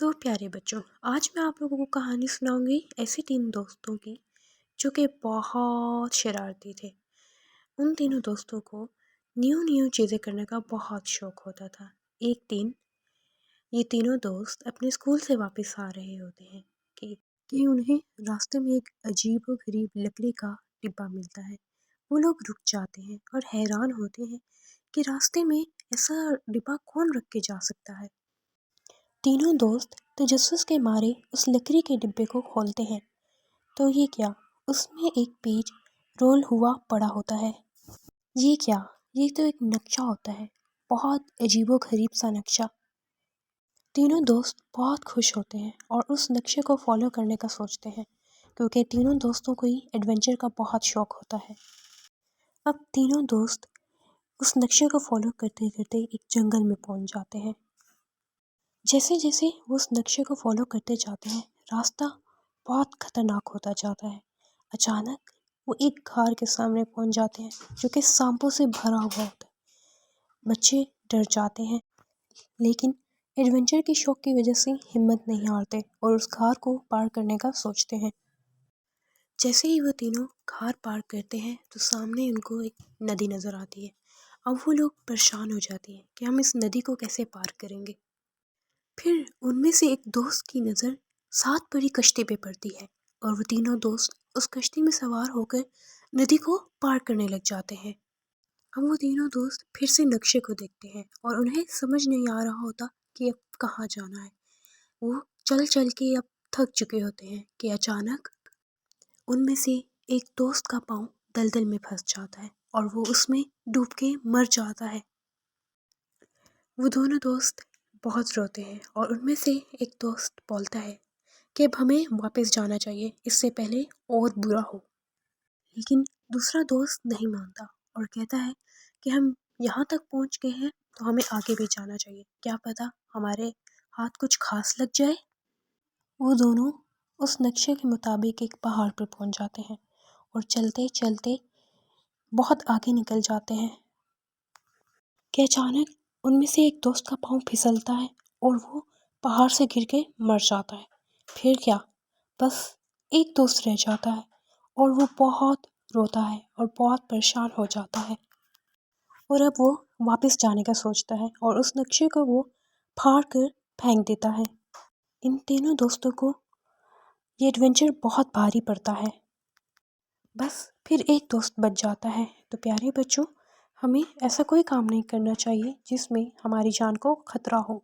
तो प्यारे बच्चों, आज मैं आप लोगों को कहानी सुनाऊंगी ऐसे तीन दोस्तों की जो कि बहुत शरारती थे। उन तीनों दोस्तों को न्यू न्यू चीज़ें करने का बहुत शौक होता था। एक दिन ये तीनों दोस्त अपने स्कूल से वापस आ रहे होते हैं कि उन्हें रास्ते में एक अजीब व गरीब लकड़ी का डिब्बा मिलता है। वो लोग रुक जाते हैं और हैरान होते हैं कि रास्ते में ऐसा डिब्बा कौन रख के जा सकता है। तीनों दोस्त तजस्सुस के मारे उस लकड़ी के डिब्बे को खोलते हैं तो ये क्या, उसमें एक पेज रोल हुआ पड़ा होता है। ये क्या, ये तो एक नक्शा होता है, बहुत अजीबो गरीब सा नक्शा। तीनों दोस्त बहुत खुश होते हैं और उस नक्शे को फॉलो करने का सोचते हैं क्योंकि तीनों दोस्तों को ही एडवेंचर का बहुत शौक होता है। अब तीनों दोस्त उस नक्शे को फॉलो करते करते एक जंगल में पहुंच जाते हैं। जैसे जैसे वो उस नक्शे को फॉलो करते जाते हैं, रास्ता बहुत खतरनाक होता जाता है। अचानक वो एक घर के सामने पहुंच जाते हैं जो कि सांपों से भरा हुआ होता है। बच्चे डर जाते हैं लेकिन एडवेंचर के शौक की वजह से हिम्मत नहीं हारते और उस घर को पार करने का सोचते हैं। जैसे ही वो तीनों घर पार करते हैं तो सामने उनको एक नदी नज़र आती है। अब वो लोग परेशान हो जाते हैं कि हम इस नदी को कैसे पार करेंगे। फिर उनमें से एक दोस्त की नज़र सात बड़ी कश्ती पे पड़ती है और वो तीनों दोस्त उस कश्ती में सवार होकर नदी को पार करने लग जाते हैं। अब वो तीनों दोस्त फिर से नक्शे को देखते हैं और उन्हें समझ नहीं आ रहा होता कि अब कहाँ जाना है। वो चल चल के अब थक चुके होते हैं कि अचानक उनमें से एक दोस्त का पाँव दलदल में फंस जाता है और वो उसमें डूब के मर जाता है। वो दोनों दोस्त बहुत रोते हैं और उनमें से एक दोस्त बोलता है कि अब हमें वापस जाना चाहिए, इससे पहले और बुरा हो। लेकिन दूसरा दोस्त नहीं मानता और कहता है कि हम यहाँ तक पहुँच गए हैं तो हमें आगे भी जाना चाहिए, क्या पता हमारे हाथ कुछ खास लग जाए। वो दोनों उस नक्शे के मुताबिक एक पहाड़ पर पहुँच जाते हैं और चलते चलते बहुत आगे निकल जाते हैं कि अचानक उनमें से एक दोस्त का पाँव फिसलता है और वो पहाड़ से गिर के मर जाता है। फिर क्या, बस एक दोस्त रह जाता है और वो बहुत रोता है और बहुत परेशान हो जाता है और अब वो वापस जाने का सोचता है और उस नक्शे को वो फाड़ कर फेंक देता है। इन तीनों दोस्तों को ये एडवेंचर बहुत भारी पड़ता है। बस फिर एक दोस्त बच जाता है। तो प्यारे बच्चों, हमें ऐसा कोई काम नहीं करना चाहिए जिसमें हमारी जान को खतरा हो।